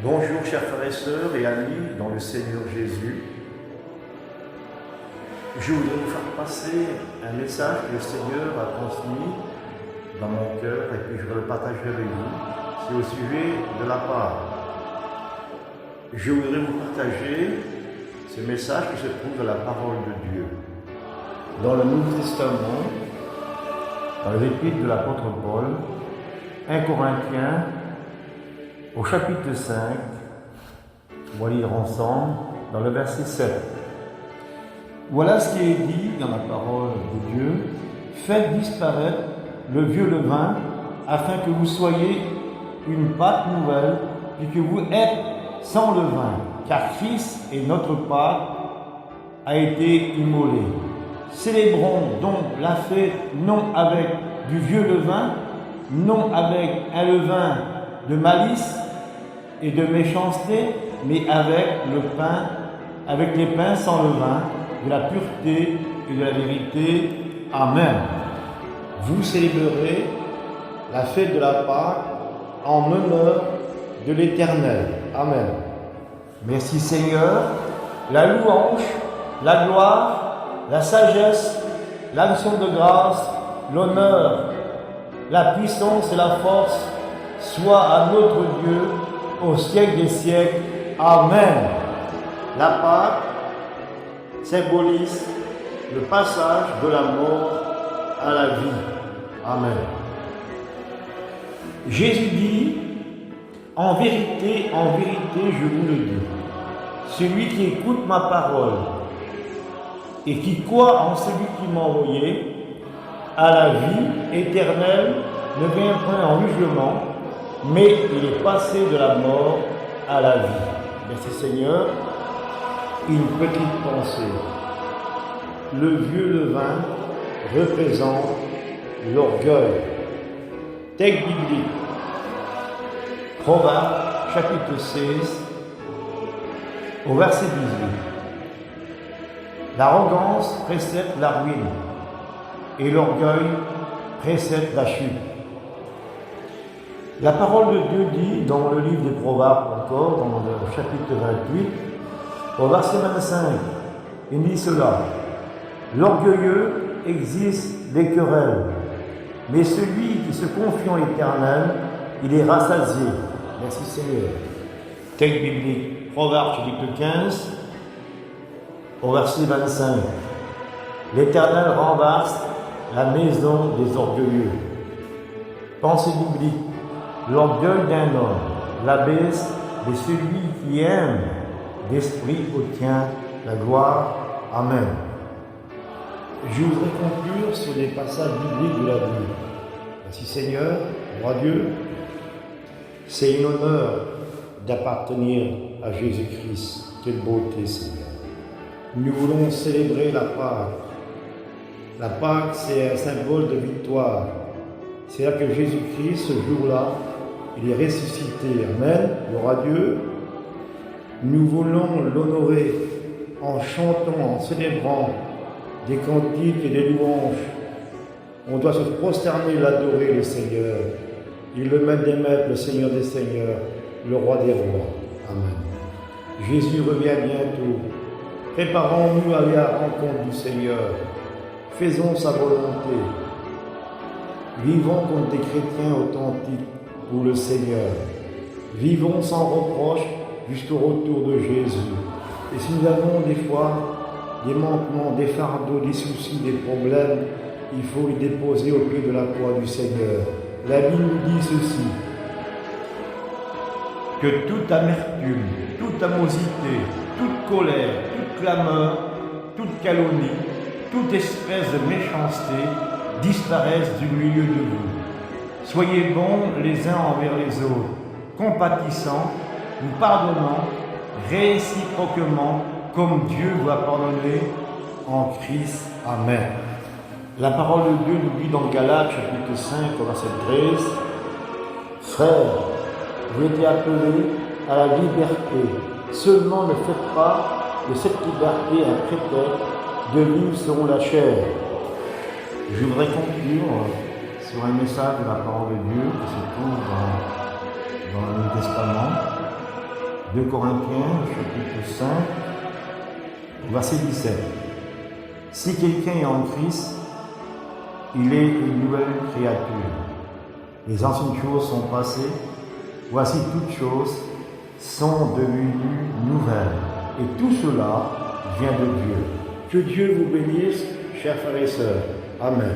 Bonjour chers frères et sœurs et amis dans le Seigneur Jésus. Je voudrais vous faire passer un message que le Seigneur a transmis dans mon cœur et puis je vais le partager avec vous. C'est au sujet de la part. Je voudrais vous partager ce message qui se trouve dans la parole de Dieu. Dans le Nouveau Testament, dans les épîtres de l'apôtre Paul, 1 Corinthiens, au chapitre 5, on va lire ensemble dans le verset 7. Voilà ce qui est dit dans la parole de Dieu. Faites disparaître le vieux levain, afin que vous soyez une pâte nouvelle, puis que vous êtes sans levain, car Christ est notre pâte, a été immolé. Célébrons donc la fête non avec du vieux levain, non avec un levain de malice et de méchanceté, mais avec les pains sans levain, de la pureté et de la vérité. Amen. Vous célébrerez la fête de la Pâque en honneur de l'Éternel. Amen. Merci Seigneur. La louange, la gloire, la sagesse, l'action de grâce, l'honneur, la puissance et la force soit à notre Dieu au siècle des siècles. Amen. La Pâque symbolise le passage de la mort à la vie. Amen. Jésus dit, en vérité, je vous le dis, celui qui écoute ma parole et qui croit en celui qui m'a envoyé à la vie éternelle ne vient point en jugement, mais il est passé de la mort à la vie. Merci Seigneur. Une petite pensée. Le vieux levain représente l'orgueil. Texte biblique. Proverbes, chapitre 16, au verset 18. L'arrogance précède la ruine et l'orgueil précède la chute. La parole de Dieu dit dans le livre des Proverbes encore, dans le chapitre 28, au verset 25, il dit cela. L'orgueilleux existe des querelles, mais celui qui se confie en l'Éternel, il est rassasié. Merci Seigneur. Texte biblique, Proverbes chapitre 15, au verset 25. L'Éternel renverse la maison des orgueilleux. Pensée biblique. L'orgueil d'un homme l'abaisse, mais celui qui aime d'esprit obtient la gloire. Amen. Je voudrais conclure sur les passages bibliques de la Bible. Merci Seigneur, roi Dieu. C'est un honneur d'appartenir à Jésus-Christ. Quelle beauté Seigneur. Nous voulons célébrer la Pâque. La Pâque, c'est un symbole de victoire. C'est là que Jésus-Christ, ce jour-là, il est ressuscité. Amen. Gloire à Dieu. Nous voulons l'honorer en chantant, en célébrant des cantiques et des louanges. On doit se prosterner, l'adorer, le Seigneur. Il est le maître des maîtres, le Seigneur des seigneurs, le roi des rois. Amen. Jésus revient bientôt. Préparons-nous à aller à la rencontre du Seigneur. Faisons sa volonté. Vivons comme des chrétiens authentiques pour le Seigneur. Vivons sans reproche jusqu'au retour de Jésus. Et si nous avons des fois des manquements, des fardeaux, des soucis, des problèmes, il faut les déposer au pied de la croix du Seigneur. La Bible nous dit ceci, que toute amertume, toute animosité, toute colère, toute clameur, toute calomnie, toute espèce de méchanceté disparaissent du milieu de vous. Soyez bons les uns envers les autres, compatissants, vous pardonnant réciproquement comme Dieu vous a pardonné en Christ. Amen. La parole de Dieu nous dit dans Galates chapitre 5 au verset 13, frères, vous êtes appelés à la liberté. Seulement ne faites pas de cette liberté un prétexte de vivre selon la chair. Je voudrais conclure sur un message de la parole de Dieu qui se trouve dans le Nouveau Testament. 2 Corinthiens, chapitre 5, verset 17. Si quelqu'un est en Christ, il est une nouvelle créature. Les anciennes choses sont passées, voici toutes choses sont devenues nouvelles. Et tout cela vient de Dieu. Que Dieu vous bénisse, chers frères et sœurs. Amen.